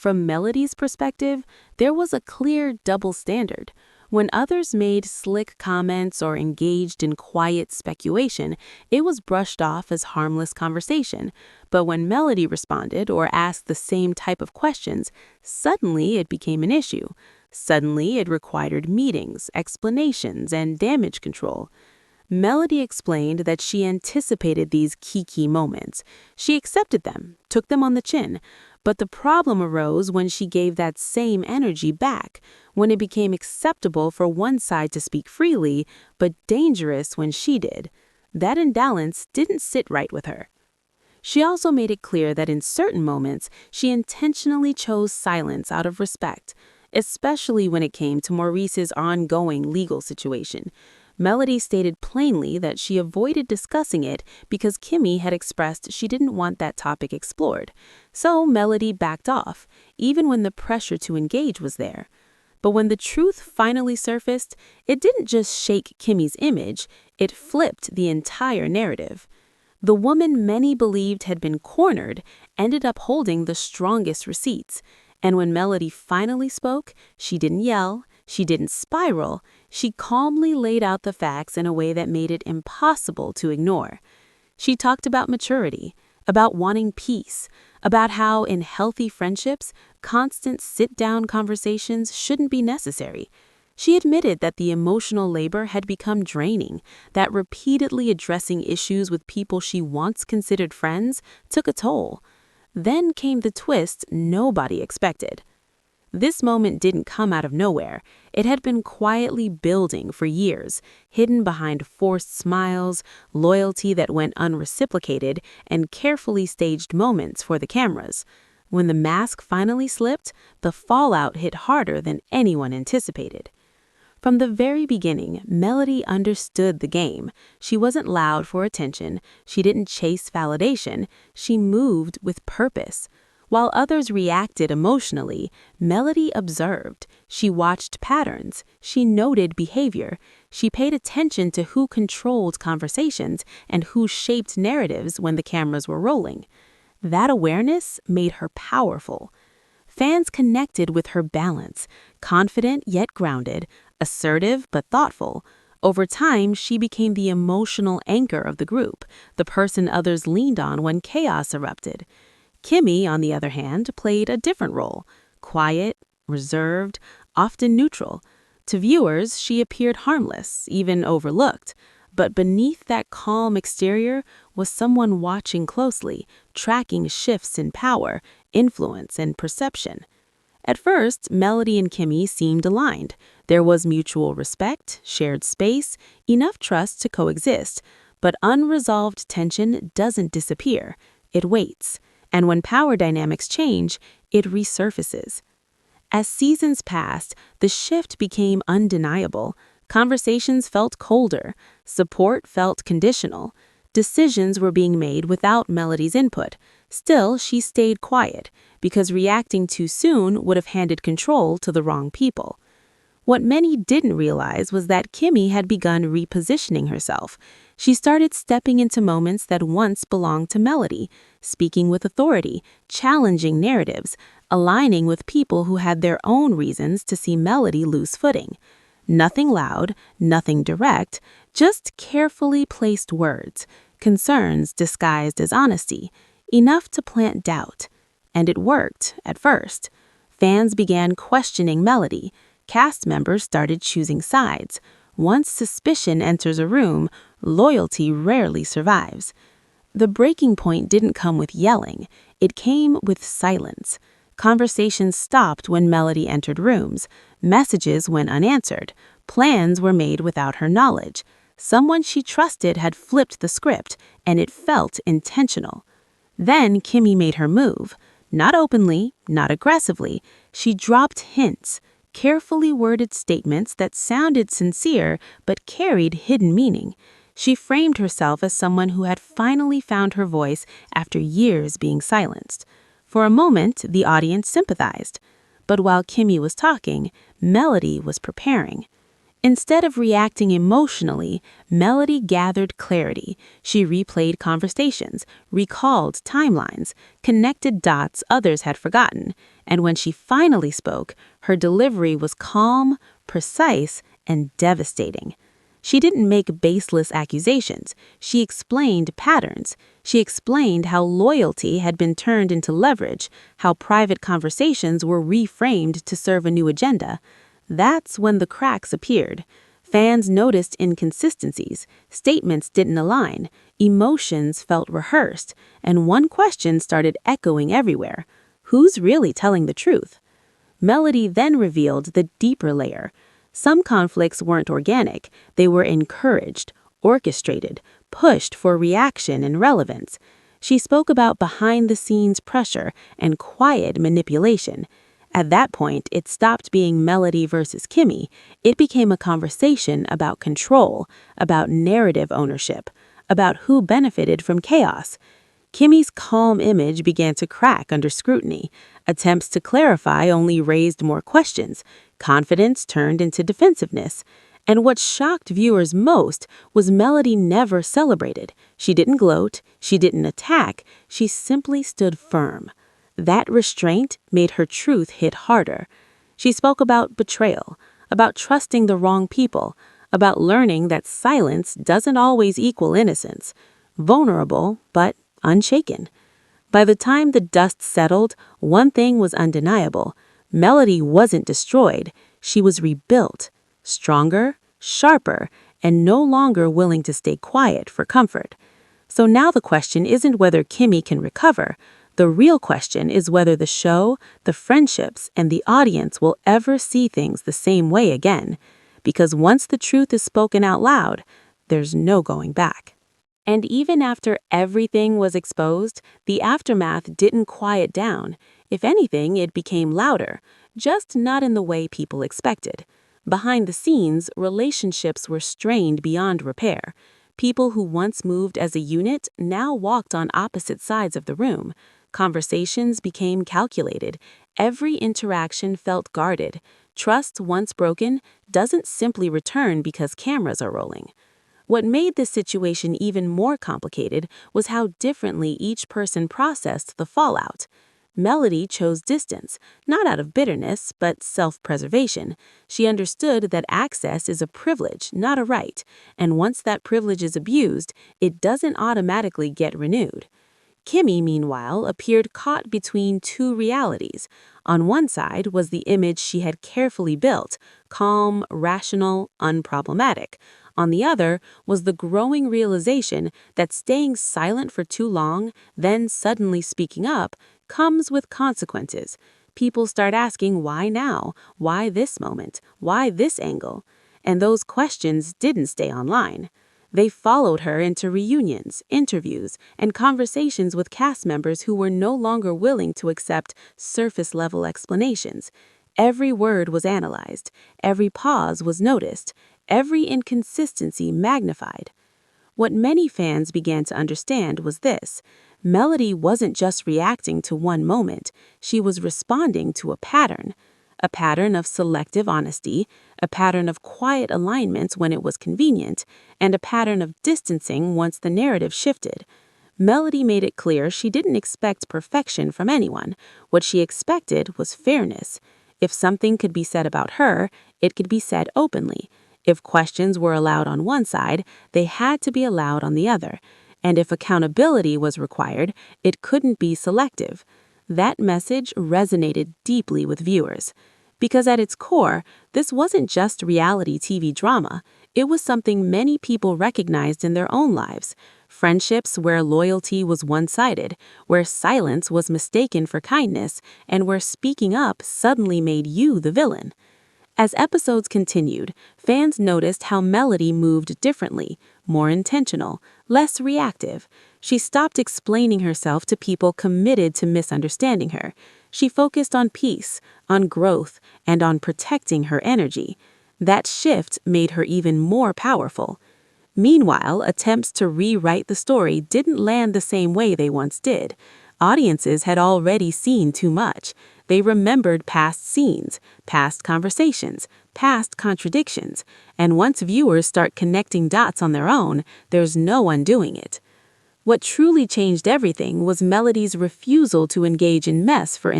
From Melody's perspective, there was a clear double standard. When others made slick comments or engaged in quiet speculation, it was brushed off as harmless conversation. But when Melody responded or asked the same type of questions, suddenly it became an issue. Suddenly it required meetings, explanations, and damage control. Melody explained that she anticipated these key moments. She accepted them, took them on the chin. But the problem arose when she gave that same energy back, when it became acceptable for one side to speak freely, but dangerous when she did. That imbalance didn't sit right with her. She also made it clear that in certain moments, she intentionally chose silence out of respect, especially when it came to Maurice's ongoing legal situation. Melody stated plainly that she avoided discussing it because Kimmy had expressed she didn't want that topic explored. So Melody backed off, even when the pressure to engage was there. But when the truth finally surfaced, it didn't just shake Kimmy's image, it flipped the entire narrative. The woman many believed had been cornered ended up holding the strongest receipts. And when Melody finally spoke, she didn't yell, she didn't spiral, she calmly laid out the facts in a way that made it impossible to ignore. She talked about maturity, about wanting peace, about how in healthy friendships, constant sit-down conversations shouldn't be necessary. She admitted that the emotional labor had become draining, that repeatedly addressing issues with people she once considered friends took a toll. Then came the twist nobody expected. This moment didn't come out of nowhere. It had been quietly building for years, hidden behind forced smiles, loyalty that went unreciprocated, and carefully staged moments for the cameras. When the mask finally slipped, the fallout hit harder than anyone anticipated. From the very beginning, Melody understood the game. She wasn't loud for attention. She didn't chase validation. She moved with purpose. While others reacted emotionally, Melody observed. She watched patterns. She noted behavior. She paid attention to who controlled conversations and who shaped narratives when the cameras were rolling. That awareness made her powerful. Fans connected with her balance, confident yet grounded, assertive but thoughtful. Over time, she became the emotional anchor of the group, the person others leaned on when chaos erupted. Kimmy, on the other hand, played a different role, quiet, reserved, often neutral. To viewers, she appeared harmless, even overlooked. But beneath that calm exterior was someone watching closely, tracking shifts in power, influence, and perception. At first, Melody and Kimmy seemed aligned. There was mutual respect, shared space, enough trust to coexist. But unresolved tension doesn't disappear. It waits. And when power dynamics change, it resurfaces. As seasons passed, the shift became undeniable. Conversations felt colder. Support felt conditional. Decisions were being made without Melody's input. Still, she stayed quiet, because reacting too soon would have handed control to the wrong people. What many didn't realize was that Kimmy had begun repositioning herself. She started stepping into moments that once belonged to Melody, speaking with authority, challenging narratives, aligning with people who had their own reasons to see Melody lose footing. Nothing loud, nothing direct, just carefully placed words, concerns disguised as honesty, enough to plant doubt. And it worked, at first. Fans began questioning Melody. Cast members started choosing sides. Once suspicion enters a room, loyalty rarely survives. The breaking point didn't come with yelling. It came with silence. Conversations stopped when Melody entered rooms. Messages went unanswered. Plans were made without her knowledge. Someone she trusted had flipped the script, and it felt intentional. Then Kimmy made her move. Not openly, not aggressively. She dropped hints. Carefully worded statements that sounded sincere but carried hidden meaning. She framed herself as someone who had finally found her voice after years being silenced. For a moment, the audience sympathized. But while Kimmy was talking, Melody was preparing. Instead of reacting emotionally, Melody gathered clarity. She replayed conversations, recalled timelines, connected dots others had forgotten, and when she finally spoke, her delivery was calm, precise, and devastating. She didn't make baseless accusations. She explained patterns. She explained how loyalty had been turned into leverage, how private conversations were reframed to serve a new agenda. That's when the cracks appeared. Fans noticed inconsistencies, statements didn't align, emotions felt rehearsed, and one question started echoing everywhere. Who's really telling the truth? Melody then revealed the deeper layer. Some conflicts weren't organic, they were encouraged, orchestrated, pushed for reaction and relevance. She spoke about behind-the-scenes pressure and quiet manipulation. At that point, it stopped being Melody versus Kimmy. It became a conversation about control, about narrative ownership, about who benefited from chaos. Kimmy's calm image began to crack under scrutiny. Attempts to clarify only raised more questions. Confidence turned into defensiveness. And what shocked viewers most was Melody never celebrated. She didn't gloat, she didn't attack, she simply stood firm. That restraint made her truth hit harder. She spoke about betrayal, about trusting the wrong people, about learning that silence doesn't always equal innocence. Vulnerable, but unshaken. By the time the dust settled, one thing was undeniable. Melody wasn't destroyed. She was rebuilt, stronger, sharper, and no longer willing to stay quiet for comfort. So now the question isn't whether Kimmy can recover. The real question is whether the show, the friendships, and the audience will ever see things the same way again. Because once the truth is spoken out loud, there's no going back. And even after everything was exposed, the aftermath didn't quiet down. If anything, it became louder, just not in the way people expected. Behind the scenes, relationships were strained beyond repair. People who once moved as a unit now walked on opposite sides of the room. Conversations became calculated. Every interaction felt guarded. Trust, once broken, doesn't simply return because cameras are rolling. What made this situation even more complicated was how differently each person processed the fallout. Melody chose distance, not out of bitterness, but self-preservation. She understood that access is a privilege, not a right, and once that privilege is abused, it doesn't automatically get renewed. Kimmy, meanwhile, appeared caught between two realities. On one side was the image she had carefully built, calm, rational, unproblematic. On the other was the growing realization that staying silent for too long, then suddenly speaking up, comes with consequences. People start asking why now, why this moment, why this angle? And those questions didn't stay online. They followed her into reunions, interviews, and conversations with cast members who were no longer willing to accept surface-level explanations. Every word was analyzed, every pause was noticed, every inconsistency magnified. What many fans began to understand was this: Melody wasn't just reacting to one moment, she was responding to a pattern of selective honesty, a pattern of quiet alignment when it was convenient, and a pattern of distancing once the narrative shifted. Melody made it clear she didn't expect perfection from anyone. What she expected was fairness. If something could be said about her, it could be said openly. If questions were allowed on one side, they had to be allowed on the other. And if accountability was required, it couldn't be selective. That message resonated deeply with viewers. Because at its core, this wasn't just reality TV drama. It was something many people recognized in their own lives. Friendships where loyalty was one-sided, where silence was mistaken for kindness, and where speaking up suddenly made you the villain. As episodes continued, fans noticed how Melody moved differently, more intentional, less reactive. She stopped explaining herself to people committed to misunderstanding her. She focused on peace, on growth, and on protecting her energy. That shift made her even more powerful. Meanwhile, attempts to rewrite the story didn't land the same way they once did. Audiences had already seen too much. They remembered past scenes, past conversations, past contradictions, and once viewers start connecting dots on their own, there's no undoing it. What truly changed everything was Melody's refusal to engage in mess for